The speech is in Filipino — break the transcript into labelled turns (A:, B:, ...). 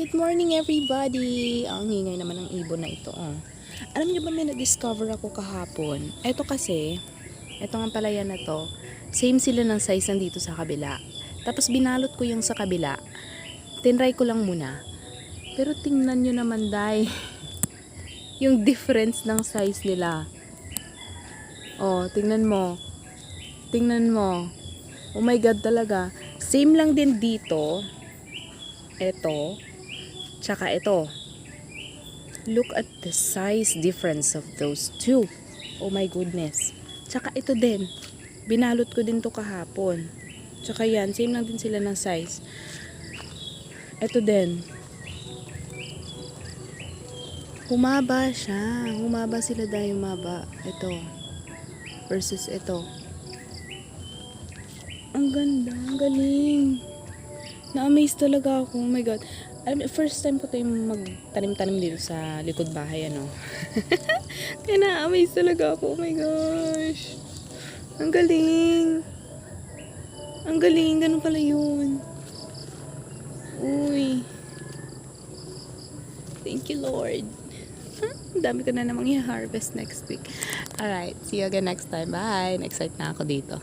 A: Good morning everybody! Ang hingay naman ng ibon na ito. Oh. Alam niyo ba may na-discover ako kahapon? Ito kasi, ito ang palayan na to, same sila ng size nandito sa kabila. Tapos binalot ko yung sa kabila. Tinry ko lang muna. Pero tingnan nyo naman dahil yung difference ng size nila. Oh, tingnan mo. Tingnan mo. Oh my God talaga. Same lang din dito. Ito. Tsaka ito. Look at the size difference of those two. Oh my goodness. Tsaka ito din. Binalot ko din to kahapon. Tsaka yan. Same lang din sila ng size. Ito din. Humaba siya. Humaba sila dahil humaba. Ito. Versus ito. Ang ganda. Ang galing. Na-amaze talaga ako. Oh my God. First time ko tayo magtanim-tanim dito sa likod bahay, ano. Kaya na-amaze talaga ako. Oh my gosh. Ang galing. Ang galing. Ganun pala yun. Uy. Thank you, Lord. Ang dami ko na namang i-harvest next week. Alright. See you again next time. Bye. Na-excite na ako dito.